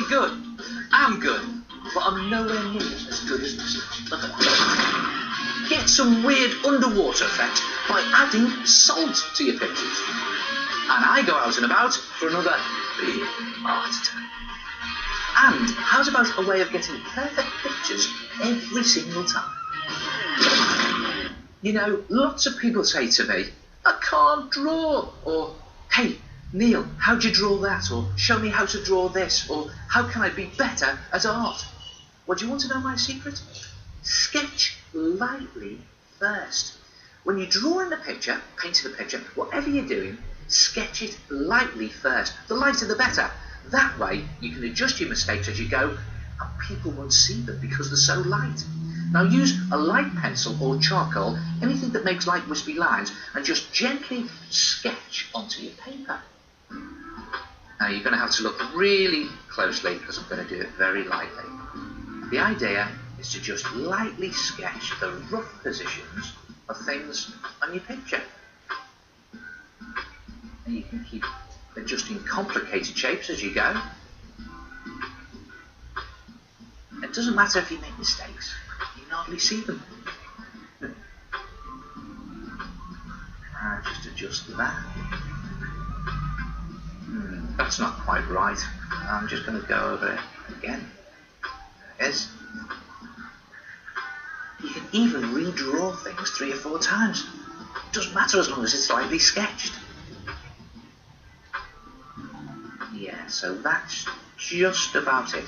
pretty good. I'm good, but I'm nowhere near as good as this. Look at that. Get some weird underwater effect by adding salt to your pictures. And I go out and about for another big art attack. And how's about a way of getting perfect pictures every single time? You know, lots of people say to me, I can't draw, or, hey, Neil, how'd you draw that? Or, show me how to draw this, or, how can I be better at art? Well, do you want to know my secret? Sketch lightly first. When you're drawing the picture, painting the picture, whatever you're doing, sketch it lightly first. The lighter the better. That way, you can adjust your mistakes as you go, and people won't see them because they're so light. Now use a light pencil or charcoal, anything that makes light wispy lines, and just gently sketch onto your paper. Now you're going to have to look really closely because I'm going to do it very lightly. The idea is to just lightly sketch the rough positions of things on your picture. And you can keep adjusting complicated shapes as you go. It doesn't matter if you make mistakes. You can hardly see them. Just adjust that. That's not quite right. I'm just going to go over it again. There it is. You can even redraw things 3 or 4 times. It doesn't matter as long as it's slightly sketched. Yeah, so that's just about it.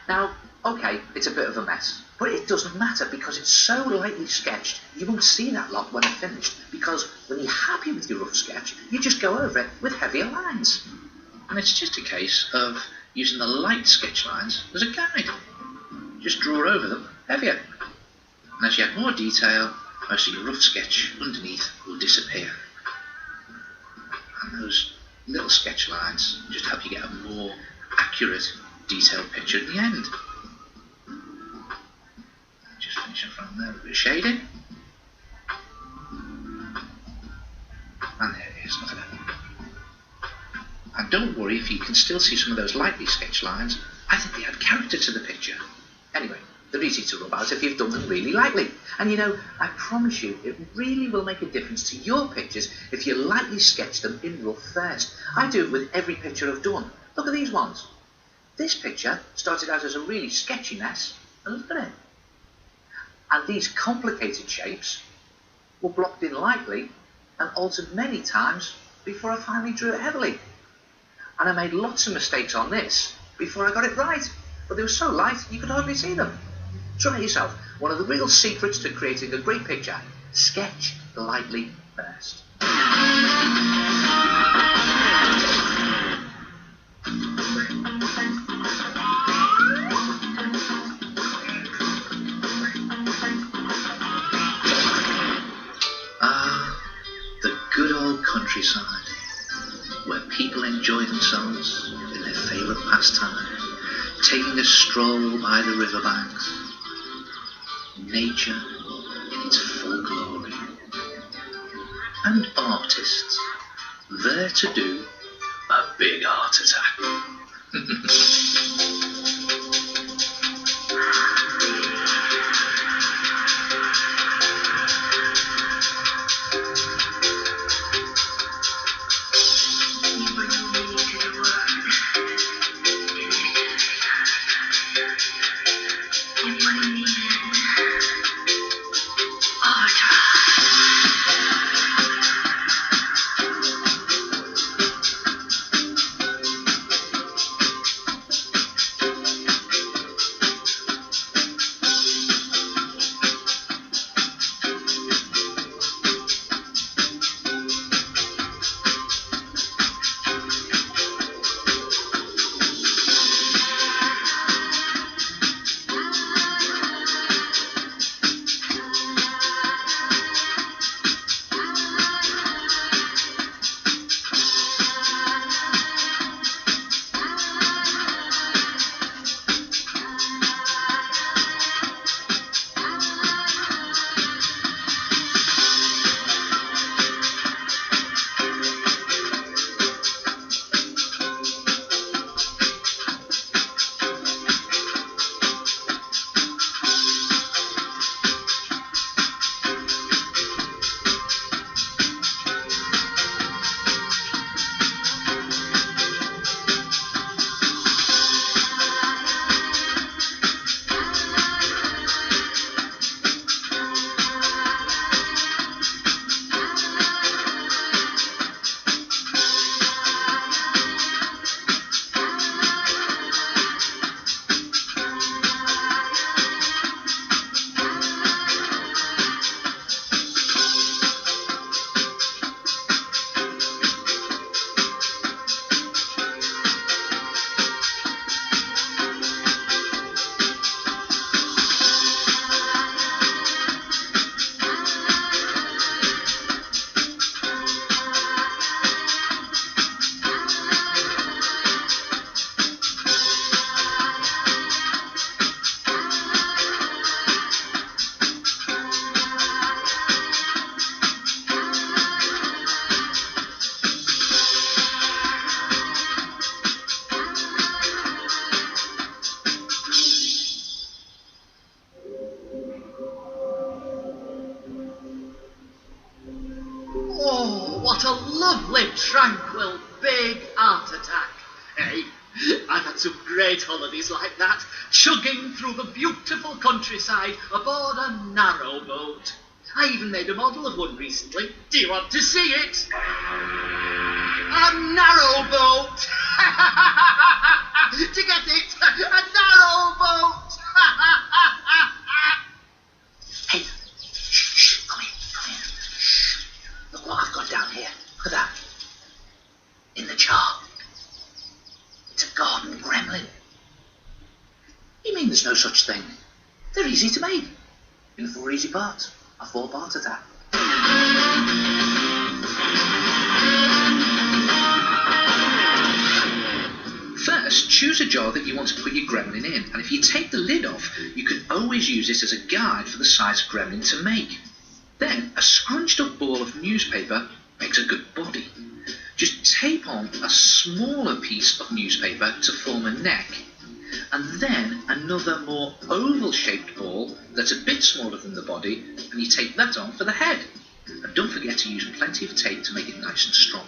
Now, okay, it's a bit of a mess, but it doesn't matter because it's so lightly sketched, you won't see that lot when it's finished, because when you're happy with your rough sketch, you just go over it with heavier lines. And it's just a case of using the light sketch lines as a guide. Just draw over them heavier. And as you add more detail, most of your rough sketch underneath will disappear. And those little sketch lines just help you get a more accurate, detailed picture at the end. Just finish off around there with a bit of shading. And there it is, look at that. And don't worry if you can still see some of those lightly sketched lines. I think they add character to the picture. Anyway, they're easy to rub out if you've done them really lightly. And you know, I promise you, it really will make a difference to your pictures if you lightly sketch them in rough first. I do it with every picture I've done. Look at these ones. This picture started out as a really sketchy mess, and look at it. And these complicated shapes were blocked in lightly and altered many times before I finally drew it heavily. And I made lots of mistakes on this before I got it right, but they were so light you could hardly see them. Try it yourself. One of the real secrets to creating a great picture: sketch lightly first. The good old countryside, where people enjoy themselves in their favourite pastime, taking a stroll by the riverbanks, nature in its full glory, and artists there to do a big art attack. lovely, tranquil, big heart attack. Hey, I've had some great holidays like that, chugging through the beautiful countryside aboard a narrowboat. I even made a model of one recently. Do you want to see it? A narrowboat! To get it, a narrowboat! Hey, shh, come here. Shh. Look what I've got down here. Look at that. In the jar. It's a garden gremlin. You mean there's no such thing? They're easy to make. In 4 easy parts. A 4-part attack. First, choose a jar that you want to put your gremlin in, and if you take the lid off, you can always use it as a guide for the size of gremlin to make. Then, a scrunched up ball of newspaper makes a good body. Just tape on a smaller piece of newspaper to form a neck, and then another more oval-shaped ball that's a bit smaller than the body, and you tape that on for the head. And don't forget to use plenty of tape to make it nice and strong.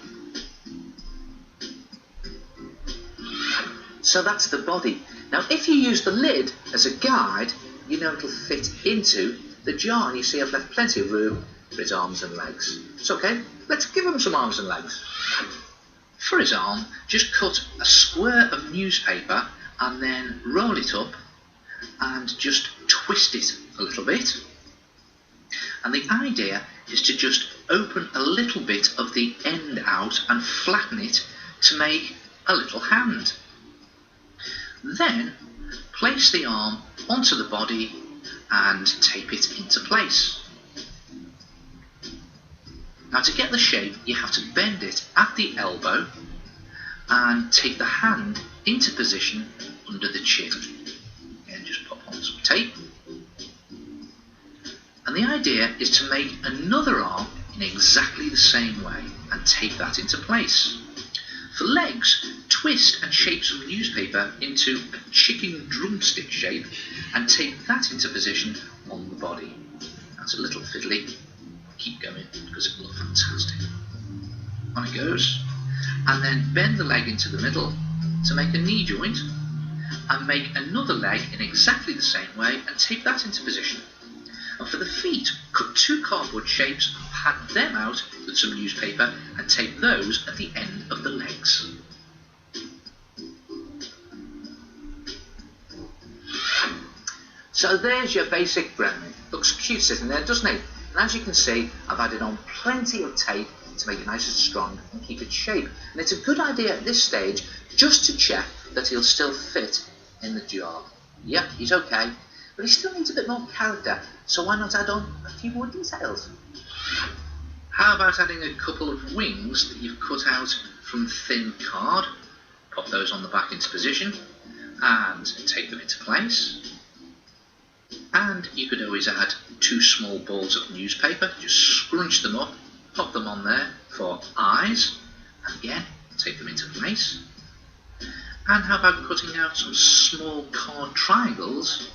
So that's the body. Now if you use the lid as a guide, you know it'll fit into the jar, and you see I've left plenty of room for his arms and legs. It's okay, let's give him some arms and legs. For his arm, just cut a square of newspaper and then roll it up and just twist it a little bit. And the idea is to just open a little bit of the end out and flatten it to make a little hand. Then place the arm onto the body and tape it into place. Now to get the shape, you have to bend it at the elbow and take the hand into position under the chin. And just pop on some tape. And the idea is to make another arm in exactly the same way and tape that into place. For legs, twist and shape some newspaper into a chicken drumstick shape and tape that into position on the body. That's a little fiddly. Keep going because it will look fantastic. On it goes. And then bend the leg into the middle to make a knee joint, and make another leg in exactly the same way and tape that into position. And for the feet, cut 2 cardboard shapes, pad them out with some newspaper and tape those at the end of the legs. So there's your basic gremlin. Looks cute sitting there, doesn't it? And as you can see, I've added on plenty of tape to make it nice and strong and keep its shape. And it's a good idea at this stage just to check that he'll still fit in the jar. Yep, he's okay, but he still needs a bit more character, so why not add on a few more details? How about adding a couple of wings that you've cut out from thin card? Pop those on the back into position and tape them into place. And you could always add 2 small balls of newspaper, just scrunch them up, pop them on there for eyes, and again, tape them into place. And how about cutting out some small card triangles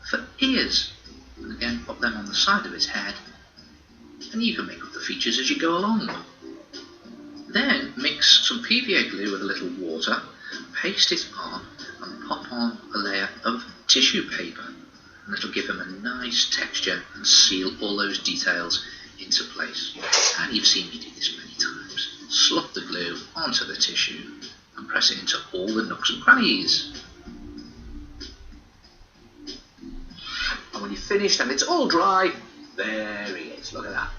for ears, and again, pop them on the side of his head, and you can make up the features as you go along. Then mix some PVA glue with a little water, paste it on, and pop on a layer of tissue paper. And it'll give him a nice texture and seal all those details into place. And you've seen me do this many times. Slop the glue onto the tissue and press it into all the nooks and crannies. And when you've finished and it's all dry, there he is, look at that.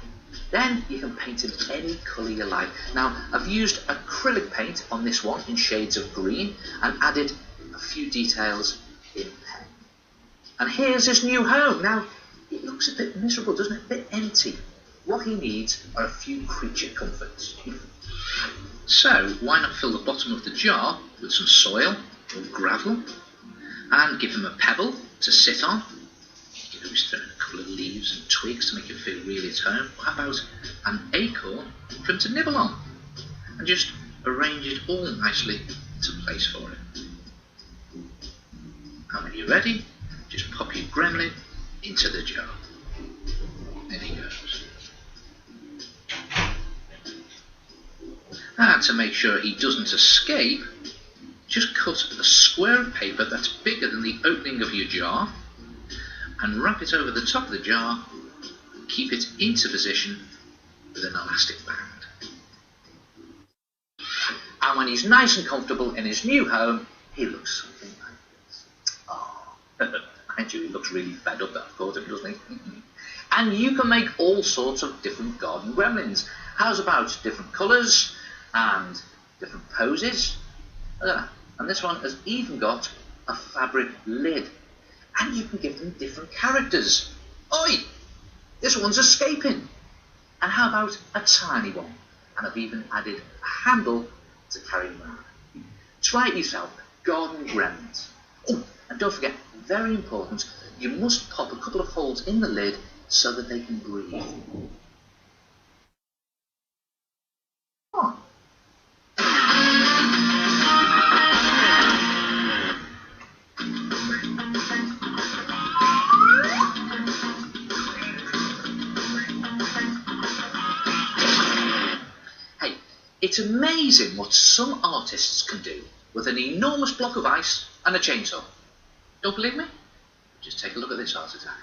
Then you can paint him any colour you like. Now, I've used acrylic paint on this one in shades of green and added a few details in pen. And here's his new home. Now, it looks a bit miserable, doesn't it? A bit empty. What he needs are a few creature comforts. So, why not fill the bottom of the jar with some soil or gravel and give him a pebble to sit on. You can always throw in a couple of leaves and twigs to make him feel really at home. Or how about an acorn for him to nibble on? And just arrange it all nicely into place for him. And when you're ready, just pop your gremlin into the jar. There he goes. And to make sure he doesn't escape, just cut a square of paper that's bigger than the opening of your jar and wrap it over the top of the jar and keep it into position with an elastic band. And when he's nice and comfortable in his new home, he looks something like this. Oh, mind you, he looks really fed up, of course, doesn't he? And you can make all sorts of different garden gremlins. How's about different colours and different poses? And this one has even got a fabric lid. And you can give them different characters. Oi! This one's escaping. And how about a tiny one? And I've even added a handle to carry them around. Try it yourself. Garden gremlins. Oh, and don't forget, very important, you must pop a couple of holes in the lid so that they can breathe. Oh. Hey, it's amazing what some artists can do with an enormous block of ice and a chainsaw. Don't believe me? Just take a look at this art attack.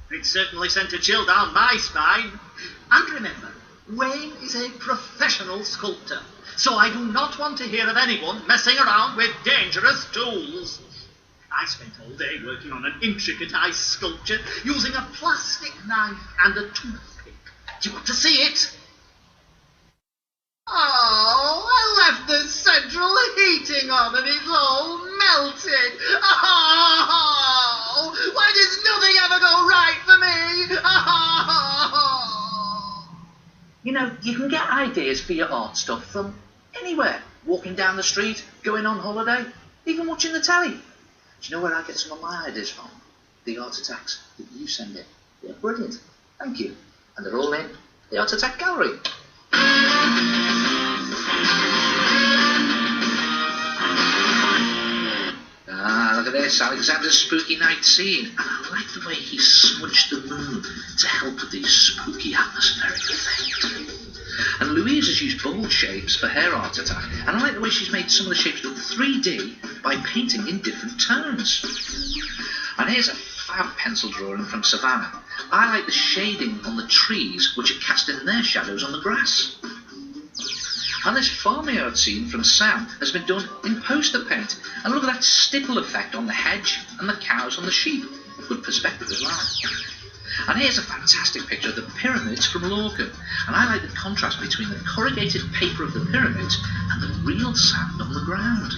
It certainly sent a chill down my spine. And remember, Wayne is a professional sculptor, so I do not want to hear of anyone messing around with dangerous tools. I spent all day working on an intricate ice sculpture using a plastic knife and a toothpick. Do you want to see it? Oh, I left the central heating on and it's all melted. Oh, why does nothing ever go right for me? Oh. You know, you can get ideas for your art stuff from anywhere. Walking down the street, going on holiday, even watching the telly. Do you know where I get some of my ideas from? The art attacks that you send in. They're brilliant. Thank you. And they're all in the Art Attack Gallery. Look at this, Alexander's spooky night scene. And I like the way he smudged the moon to help with the spooky atmospheric effect. And Louise has used bold shapes for her art attack. And I like the way she's made some of the shapes look 3D by painting in different tones. And here's a fab pencil drawing from Savannah. I like the shading on the trees which are casting their shadows on the grass. And this farmyard scene from Sam has been done in poster paint. And look at that stipple effect on the hedge and the cows on the sheep. Good perspective as well. And here's a fantastic picture of the pyramids from Lorca. And I like the contrast between the corrugated paper of the pyramids and the real sand on the ground.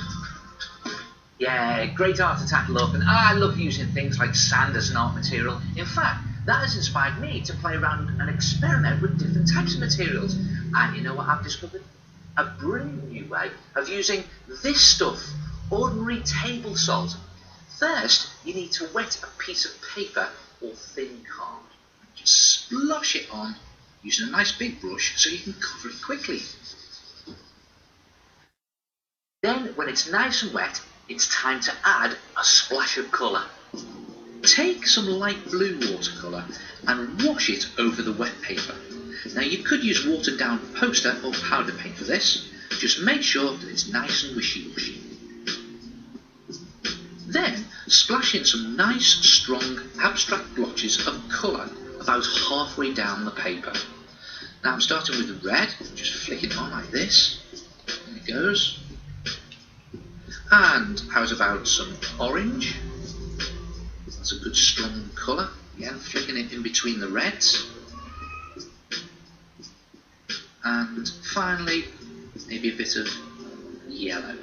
Yeah, great art attack, Lorcan. I love using things like sand as an art material. In fact, that has inspired me to play around and experiment with different types of materials. And you know what I've discovered? a brilliant new way of using this stuff, ordinary table salt. First, you need to wet a piece of paper or thin card. Just splosh it on using a nice big brush so you can cover it quickly. Then, when it's nice and wet, it's time to add a splash of colour. Take some light blue watercolour and wash it over the wet paper. Now, you could use watered down poster or powder paint for this. Just make sure that it's nice and wishy-washy. Then, splash in some nice, strong, abstract blotches of colour about halfway down the paper. Now, I'm starting with the red, just flick it on like this. There it goes. And how's about some orange? That's a good strong colour. Again, flicking it in between the reds. And finally, maybe a bit of yellow.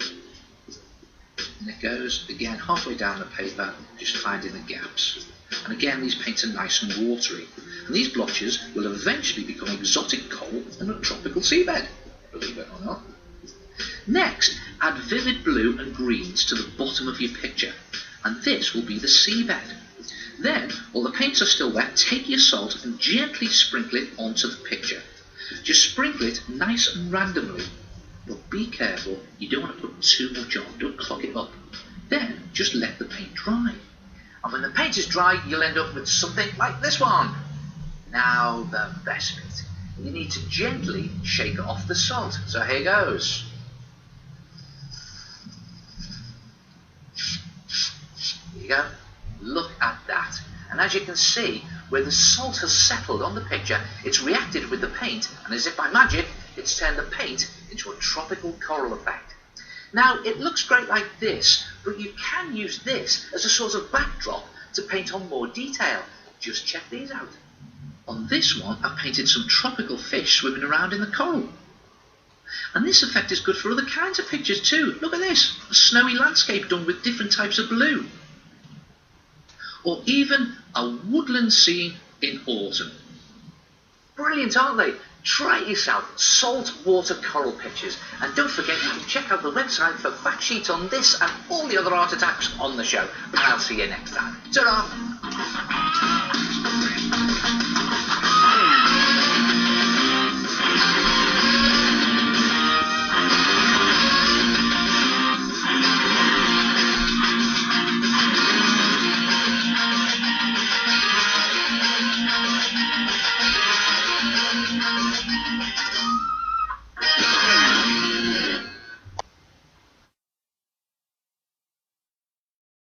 And it goes, again, halfway down the paper, just finding the gaps. And again, these paints are nice and watery. And these blotches will eventually become exotic coral in a tropical seabed, believe it or not. Next, add vivid blue and greens to the bottom of your picture, and this will be the seabed. Then, while the paints are still wet, take your salt and gently sprinkle it onto the picture. Just sprinkle it nice and randomly, but be careful, you don't want to put too much on, don't clog it up. Then, just let the paint dry. And when the paint is dry, you'll end up with something like this one. Now, the best bit. You need to gently shake off the salt. So here goes. Here you go. Look at that. And as you can see, where the salt has settled on the picture, it's reacted with the paint, and as if by magic, it's turned the paint into a tropical coral effect. Now, it looks great like this, but you can use this as a sort of backdrop to paint on more detail. Just check these out. On this one, I've painted some tropical fish swimming around in the coral. And this effect is good for other kinds of pictures too. Look at this, a snowy landscape done with different types of blue. Or even a woodland scene in autumn. Brilliant, aren't they? Try it yourself, saltwater coral pictures. And don't forget to check out the website for fact sheets on this and all the other art attacks on the show. And I'll see you next time. Ta-ra!